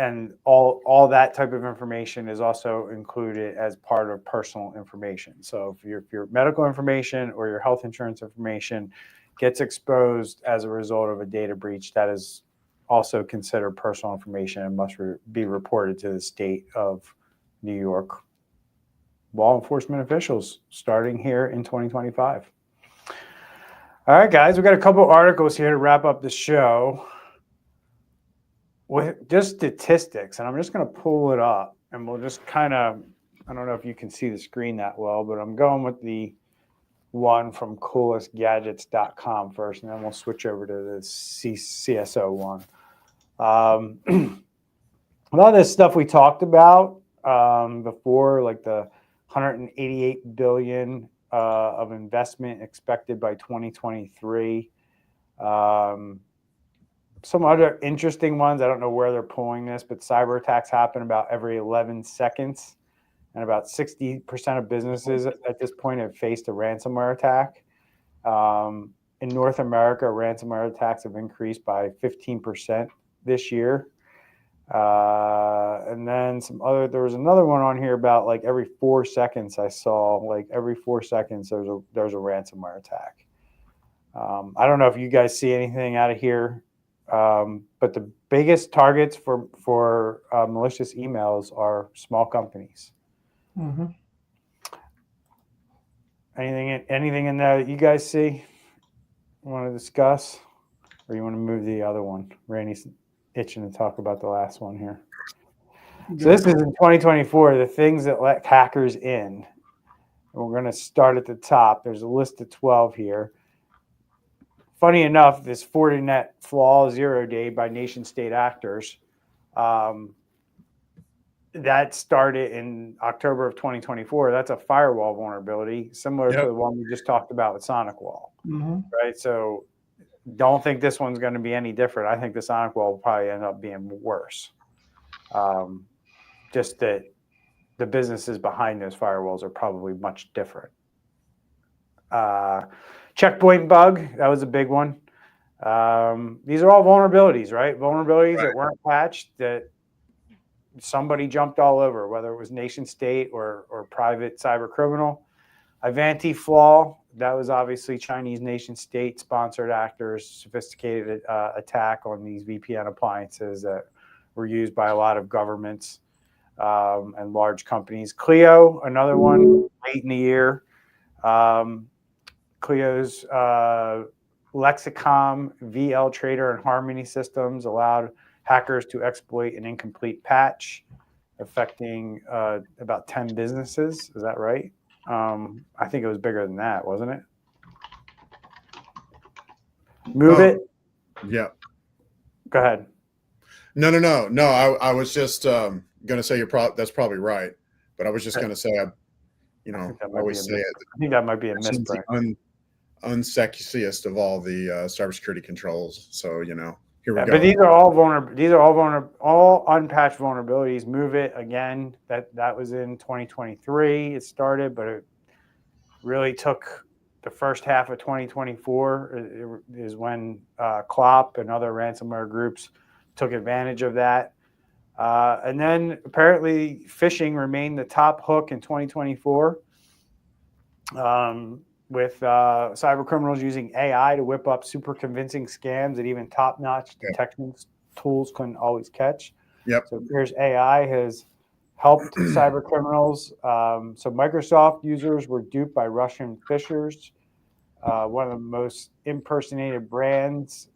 and all that type of information is also included as part of personal information. So if your medical information or your health insurance information gets exposed as a result of a data breach, that is also considered personal information and must be reported to the state of New York law enforcement officials starting here in 2025. All right, guys, we got a couple articles here to wrap up the show with just statistics, and I'm just going to pull it up, and we'll just kind of, I don't know if you can see the screen that well, but I'm going with the one from coolestgadgets.com first, and then we'll switch over to the CSO one. A lot of this stuff we talked about before, like the $188 billion of investment expected by 2023. Some other interesting ones, I don't know where they're pulling this, but cyber attacks happen about every 11 seconds. And about 60% of businesses at this point have faced a ransomware attack. In North America, ransomware attacks have increased by 15% this year. And then there was another one on here about like every 4 seconds I saw, like every 4 seconds there's a ransomware attack. I don't know if you guys see anything out of here. But the biggest targets for malicious emails are small companies. Mm-hmm. Anything in there that you guys see you want to discuss, or you want to move the other one? Randy's itching to talk about the last one here. So this is in 2024, the things that let hackers in. We're going to start at the top. There's a list of 12 here. Funny enough, this Fortinet flaw 0 day by nation state actors, that started in October of 2024. That's a firewall vulnerability, similar to the one we just talked about with SonicWall, right? So don't think this one's going to be any different. I think the SonicWall will probably end up being worse. Just that the businesses behind those firewalls are probably much different. Checkpoint bug, that was a big one. These are all vulnerabilities, right? Vulnerabilities that weren't patched, that somebody jumped all over, whether it was nation state or private cyber criminal. Ivanti flaw, that was obviously Chinese nation state sponsored actors, sophisticated attack on these VPN appliances that were used by a lot of governments and large companies. Clio, another one late in the year. Clio's Lexicom, VL Trader, and Harmony systems allowed hackers to exploit an incomplete patch affecting about 10 businesses. Is that right? I think it was bigger than that, wasn't it? Move it. Yeah. Go ahead. No. I was just going to say that's probably right, but I was just going to say, I always say it. I think that might be a misprint. Unsexiest of all the cybersecurity controls. So here we go. But these are all vulnerable. These are all unpatched vulnerabilities. Move it again. That was in 2023. It started, but it really took the first half of 2024 is when Clop and other ransomware groups took advantage of that. And then apparently phishing remained the top hook in 2024. With cyber criminals using AI to whip up super convincing scams that even top-notch detection tools couldn't always catch. So here's AI has helped cyber criminals. So Microsoft users were duped by Russian phishers, one of the most impersonated brands.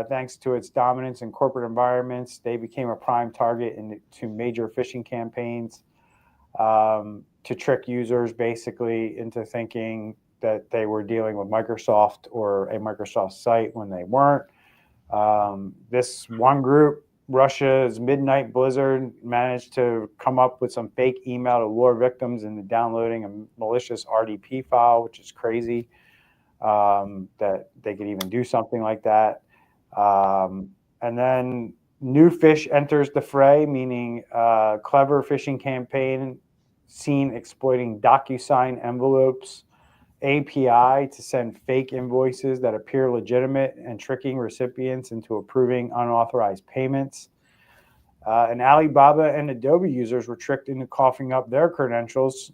Thanks to its dominance in corporate environments, they became a prime target to major phishing campaigns to trick users basically into thinking that they were dealing with Microsoft or a Microsoft site when they weren't. This one group, Russia's Midnight Blizzard, managed to come up with some fake email to lure victims into downloading a malicious RDP file, which is crazy that they could even do something like that. And then new fish enters the fray, meaning clever phishing campaign seen exploiting DocuSign envelopes API to send fake invoices that appear legitimate and tricking recipients into approving unauthorized payments. And Alibaba and Adobe users were tricked into coughing up their credentials,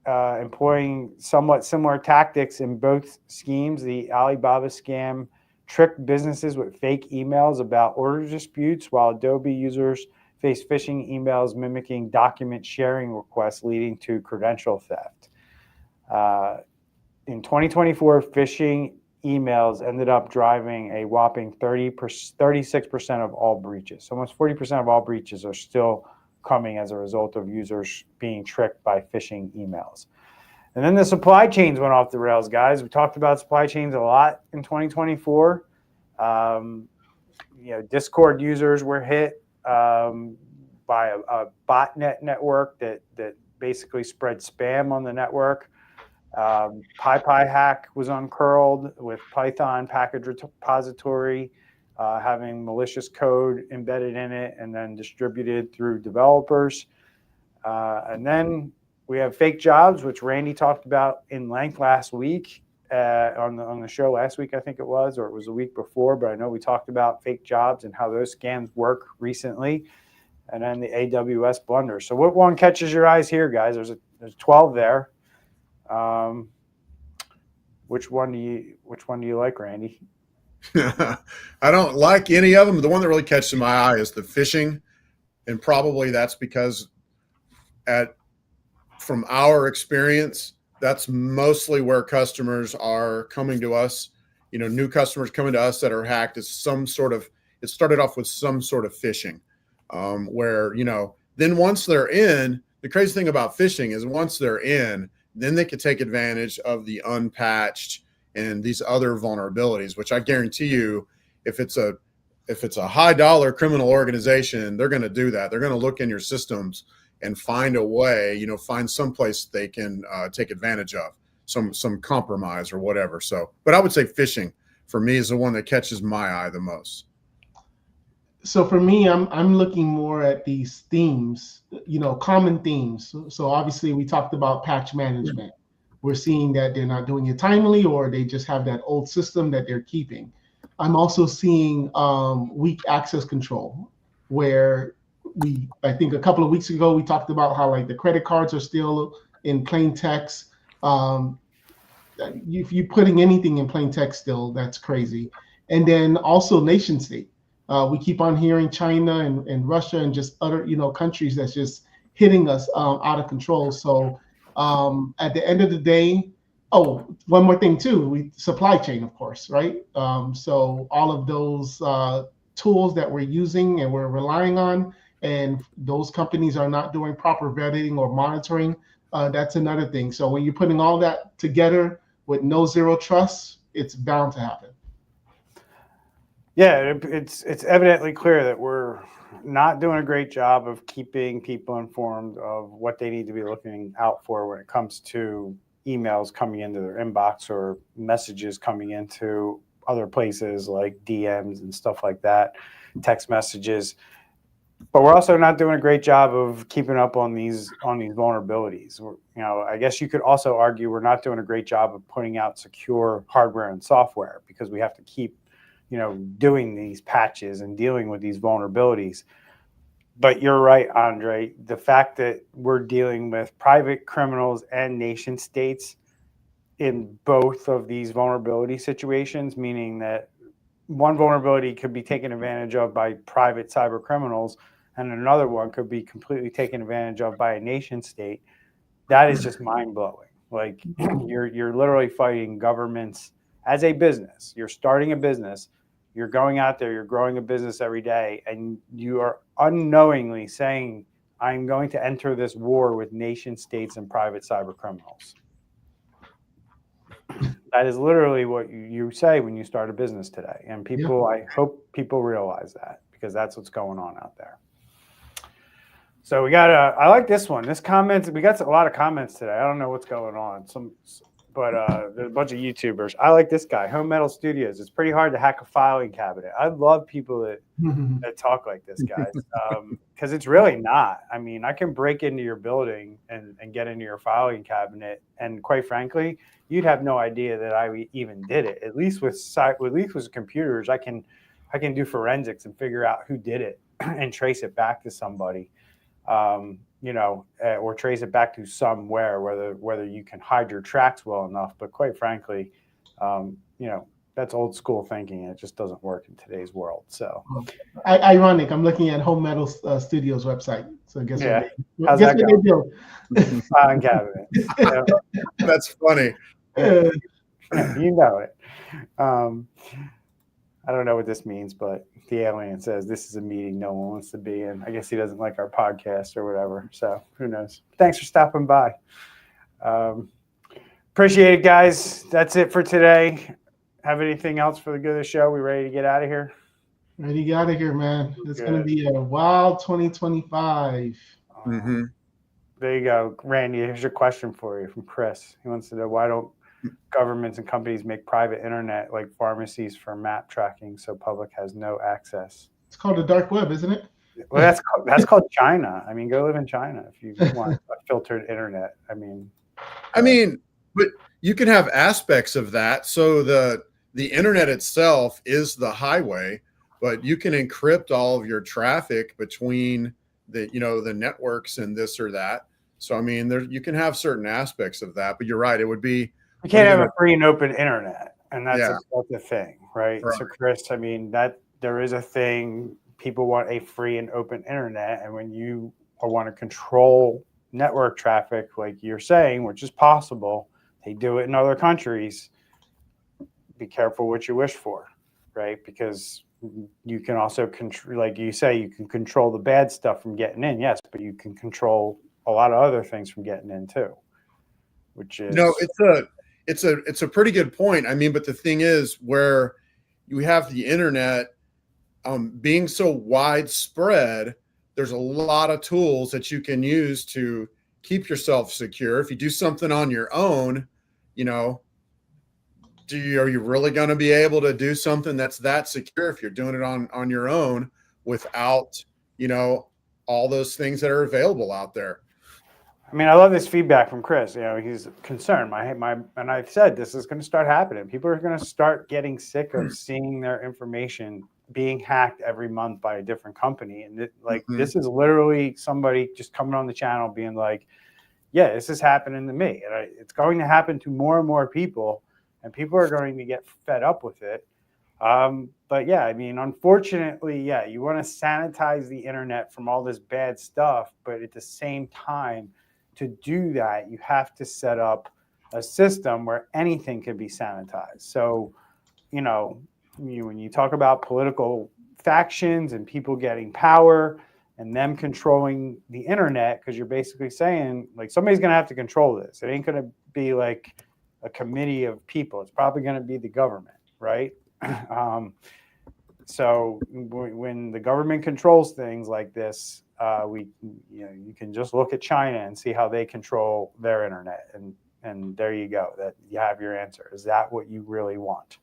employing somewhat similar tactics in both schemes. The Alibaba scam tricked businesses with fake emails about order disputes, while Adobe users faced phishing emails mimicking document sharing requests leading to credential theft. In 2024, phishing emails ended up driving a whopping 36% of all breaches. So almost 40% of all breaches are still coming as a result of users being tricked by phishing emails. And then the supply chains went off the rails, guys. We talked about supply chains a lot in 2024. Discord users were hit by a botnet network that basically spread spam on the network. PyPy hack was uncurled with Python package repository having malicious code embedded in it and then distributed through developers. And then we have fake jobs, which Randy talked about in length last week on the show last week, I think it was, or it was the week before. But I know we talked about fake jobs and how those scams work recently. And then the AWS blunder. So what one catches your eyes here, guys? There's 12 there. Which one do you like, Randy? I don't like any of them. The one that really catches my eye is the phishing, and probably that's because from our experience, that's mostly where customers are coming to us. New customers coming to us that are hacked is it started off with some sort of phishing. where, then once they're in, the crazy thing about phishing is once they're in, then they could take advantage of the unpatched and these other vulnerabilities, which I guarantee you, if it's a high dollar criminal organization, they're going to do that. They're going to look in your systems and find a way, find some place they can take advantage of some compromise or whatever. So, but I would say phishing for me is the one that catches my eye the most. So for me, I'm looking more at these themes, common themes. So obviously we talked about patch management. We're seeing that they're not doing it timely, or they just have that old system that they're keeping. I'm also seeing weak access control, where I think a couple of weeks ago, we talked about how like the credit cards are still in plain text. If you're putting anything in plain text still, that's crazy. And then also nation state. We keep on hearing China and Russia and just other, countries that's just hitting us out of control. So at the end of the day, one more thing too, supply chain, of course, right? So all of those tools that we're using and we're relying on, and those companies are not doing proper vetting or monitoring, that's another thing. So when you're putting all that together with no zero trust, it's bound to happen. Yeah, it's evidently clear that we're not doing a great job of keeping people informed of what they need to be looking out for when it comes to emails coming into their inbox or messages coming into other places like DMs and stuff like that, text messages. But we're also not doing a great job of keeping up on these vulnerabilities. I guess you could also argue we're not doing a great job of putting out secure hardware and software, because we have to keep doing these patches and dealing with these vulnerabilities. But you're right, Andre. The fact that we're dealing with private criminals and nation states in both of these vulnerability situations, meaning that one vulnerability could be taken advantage of by private cyber criminals and another one could be completely taken advantage of by a nation state, that is just mind-blowing. Like you're literally fighting governments as a business. You're starting a business. You're going out there, you're growing a business every day, and you are unknowingly saying, I'm going to enter this war with nation states and private cyber criminals. That is literally what you say when you start a business today. And people, I hope people realize that, because that's what's going on out there. So I like this one. This comment, we got a lot of comments today. I don't know what's going on. But there's a bunch of YouTubers. I like this guy, Home Metal Studios. It's pretty hard to hack a filing cabinet. I love people that talk like this, guys, because it's really not. I mean, I can break into your building and get into your filing cabinet, and quite frankly, you'd have no idea that I even did it. At least with computers, I can do forensics and figure out who did it and trace it back to somebody. Or trace it back to somewhere, whether you can hide your tracks well enough. But quite frankly, that's old school thinking. It just doesn't work in today's world. So ironic. I'm looking at Home Metal Studios website. So guess what they do? Filing cabinet. Yeah. That's funny. You know it. I don't know what this means, but the alien says this is a meeting no one wants to be in. I guess he doesn't like our podcast or whatever. So who knows? Thanks for stopping by. Appreciate it, guys. That's it for today. Have anything else for the good of the show? We ready to get out of here? Ready to get out of here, man. It's going to be a wild 2025. Mm-hmm. There you go. Randy, here's your question for you from Chris. He wants to know, why don't governments and companies make private internet like pharmacies for map tracking so public has no access? It's called the dark web, isn't it? Well, that's called China. I mean, go live in China if you want a filtered internet. I mean, but you can have aspects of that. So the internet itself is the highway, but you can encrypt all of your traffic between the networks and this or that. So I mean, you can have certain aspects of that, but you're right. It would be, you can't have a free and open internet, and that's the thing, right? So Chris, I mean, that there is a thing. People want a free and open internet, and when you want to control network traffic, like you're saying, which is possible, they do it in other countries. Be careful what you wish for, right? Because you can also control, like you say, you can control the bad stuff from getting in. Yes, but you can control a lot of other things from getting in too, which is it's a pretty good point. I mean, but the thing is, where you have the internet being so widespread, there's a lot of tools that you can use to keep yourself secure. If you do something on your own, you know, are you really going to be able to do something that's that secure if you're doing it on your own without, you know, all those things that are available out there? I mean, I love this feedback from Chris. You know, he's concerned. And I've said this is going to start happening. People are going to start getting sick of seeing their information being hacked every month by a different company. And this is literally somebody just coming on the channel being like, yeah, this is happening to me. And it's going to happen to more and more people, and people are going to get fed up with it. But yeah, I mean, unfortunately, yeah, you want to sanitize the internet from all this bad stuff, but at the same time, to do that, you have to set up a system where anything can be sanitized. So, you know, when you talk about political factions and people getting power and them controlling the internet, because you're basically saying, like, somebody's going to have to control this. It ain't going to be like a committee of people. It's probably going to be the government, right? So when the government controls things like this, you can just look at China and see how they control their internet, and there you go. That you have your answer. Is that what you really want?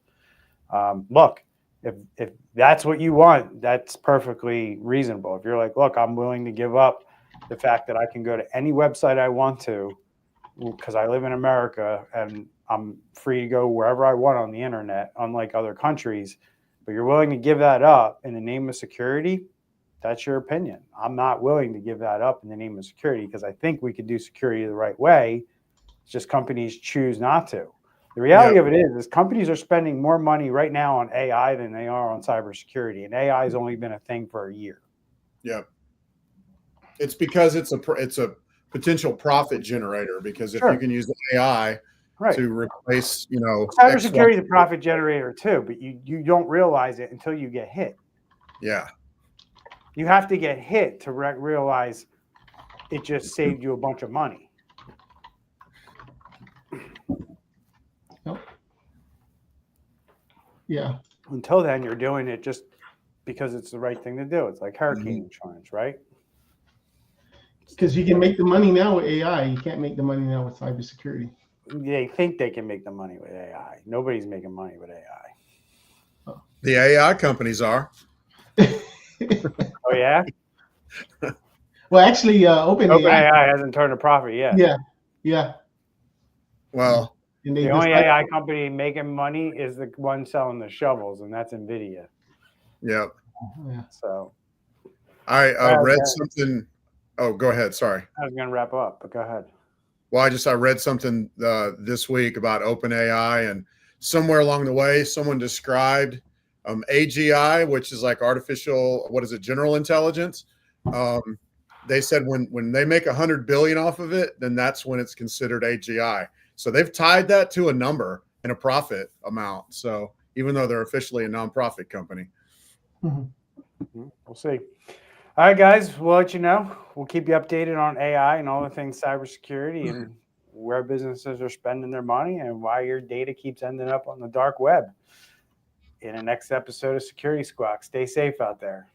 Look, if that's what you want, that's perfectly reasonable. If you're like, look, I'm willing to give up the fact that I can go to any website I want to because I live in America and I'm free to go wherever I want on the internet, unlike other countries, but you're willing to give that up in the name of security, that's your opinion. I'm not willing to give that up in the name of security because I think we could do security the right way. It's just companies choose not to. The reality of it is companies are spending more money right now on AI than they are on cybersecurity, and AI has only been a thing for a year. Yeah, it's because it's a potential profit generator. Because if you can use AI to replace, you know, cybersecurity is a profit generator too, but you don't realize it until you get hit. Yeah, you have to get hit to realize it just saved you a bunch of money. Yeah. Until then, you're doing it just because it's the right thing to do. It's like hurricane insurance, right? Because you can make the money now with AI. You can't make the money now with cybersecurity. They think they can make the money with AI. Nobody's making money with AI. The AI companies are. Oh, yeah? Well, actually, OpenAI hasn't turned a profit yet. Yeah. Well, the only AI company making money is the one selling the shovels, and that's NVIDIA. Yep. Yeah. So I read something. Oh, go ahead. Sorry. I was going to wrap up, but go ahead. Well, I read something this week about OpenAI, and somewhere along the way, someone described AGI, which is like artificial, general intelligence. They said when they make 100 billion off of it, then that's when it's considered AGI. So they've tied that to a number and a profit amount. So even though they're officially a nonprofit company. We'll see. All right, guys, we'll let you know. We'll keep you updated on AI and all the things cybersecurity and where businesses are spending their money and why your data keeps ending up on the dark web in the next episode of Security Squawk. Stay safe out there.